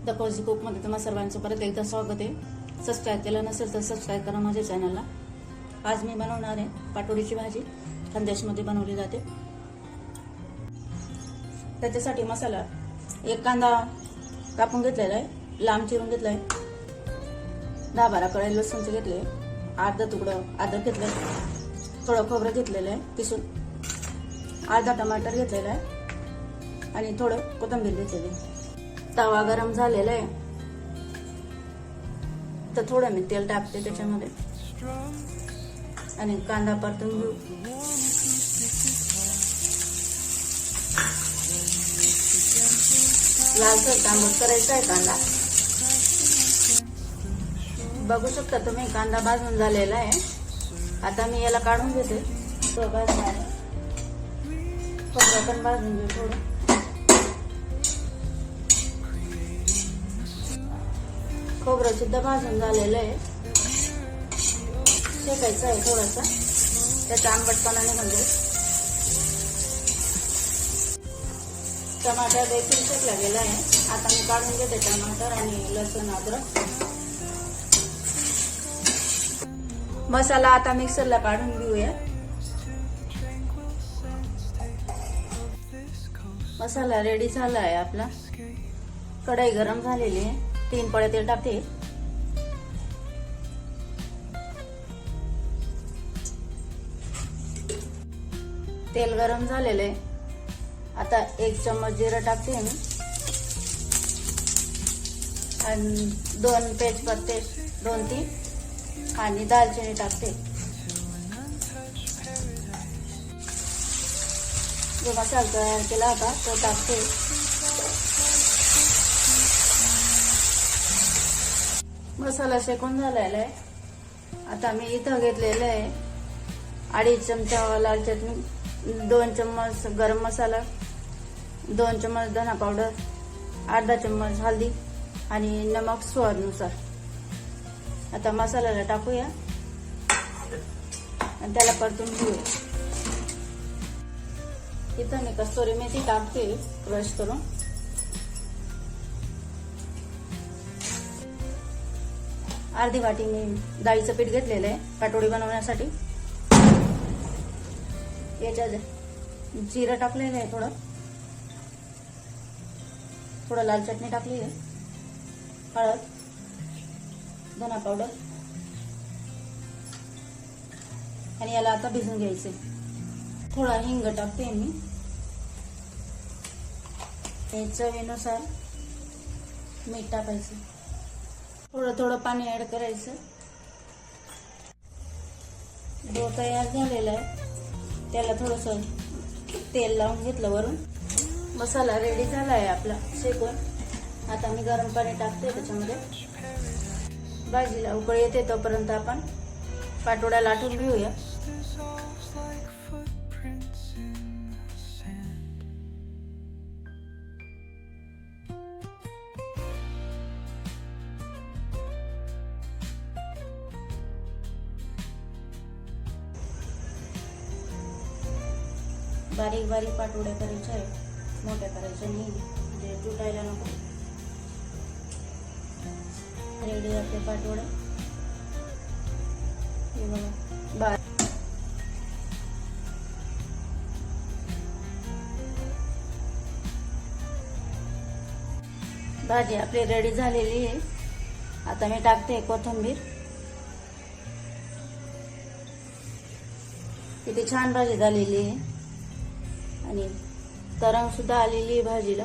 The cosy कुकमध्ये तुम्हा सर्वांचं परत एकदा स्वागत आहे। सबस्क्राईब केलं नसेल तर सबस्क्राईब करा माझ्या चॅनलला। आज मी बनवणार आहे पाटोडीची भाजी, खानदेशमध्ये बनवली जाते। त्याच्यासाठी मसाला, एक कांदा कापून घेतलेला आहे, लांब चिरून घेतला आहे, 10-12 कळ्या लसूणचे घेतले, अर्धा तुकडं अद्रक घेतलं, थोडं खोबरं घेतलेलं आहे किसून, अर्धा टमाटर घेतलेला आहे आणि थोडं कोथिंबीर घेतलेली आहे। तवा गरम झालेला आहे तर थोडं मी तेल टाकते त्याच्यामध्ये आणि कांदा परतून घेऊ। लालसर तांबूस करायचा आहे कांदा। बघू शकता तुम्ही कांदा भाजून झालेला आहे। आता मी याला काढून घेते। तो भाजणार आहे, खोबरं पण भाजून घेऊ थोडं। खोबरं सुद्धा भाजून झालेलं आहे, शेकायचं आहे थोडासा, त्याचा आंबटपणा निघून जाईल। टमाटर देखील शेकला गेला आहे। आता मी काढून घेते टमाटर आणि लसूण अद्रक। मसाला आता मिक्सरला काढून घेऊया। मसाला रेडी झाला आहे आपला। कढई गरम झालेली आहे, 3 पळे तेल टाकते। तेल गरम झालेले, आता 1 चम्मच जिरं टाकते मी आणि 2 तेजपत्ते 2-3 आणि दालचिनी टाकते। जो मसाला तयार केला होता तो टाकते। मसाला शेकून झालेला आहे। आता मी इथं घेतलेलं आहे 2.5 चमचा लाल चटणी, 2 चम्मच गरम मसाला, 2 चम्मच धना पावडर, अर्धा चम्मच हळदी आणि नमक स्वादानुसार। आता मसाल्याला टाकूया आणि त्याला परतून घेऊया। इथं मी कस्तुरी मेथी टाकते क्रश करून। अर्धी वाटी मी डाळीचं पीठ घेतलेलं आहे पाटोडी बनवण्यासाठी। याच्यात जिरं टाकलेलं आहे, थोडं लाल चटणी टाकली आहे, हळद, धना पावडर आणि याला आता भिजून घ्यायचे। थोडा हिंग टाकते मी, चवीनुसार मीठ टाकायचं, थोडं पाणी ऍड करायचं। डो तयार झालेला आहे, त्याला थोडंसं तेल लावून घेतलं वरून। मसाला रेडी झाला आहे आपला शेकून। आता मी गरम पाणी टाकते त्याच्यामध्ये। भाजीला उकळी येते तोपर्यंत आपण पाटोड्या लाटून घेऊया। बारीक बारीक पाटोड्या करायच्या आहेत, मोठ्या करायच्या नाही, म्हणजे तुटायला नको। रेडी आपले पाटोडे, हे बघा। भाजी आपली रेडी झालेली आहे। आता मी टाकते कोथिंबीर। किती छान भाजी झालेली आहे आणि तरंग सुद्धा आलेली आहे भाजीला।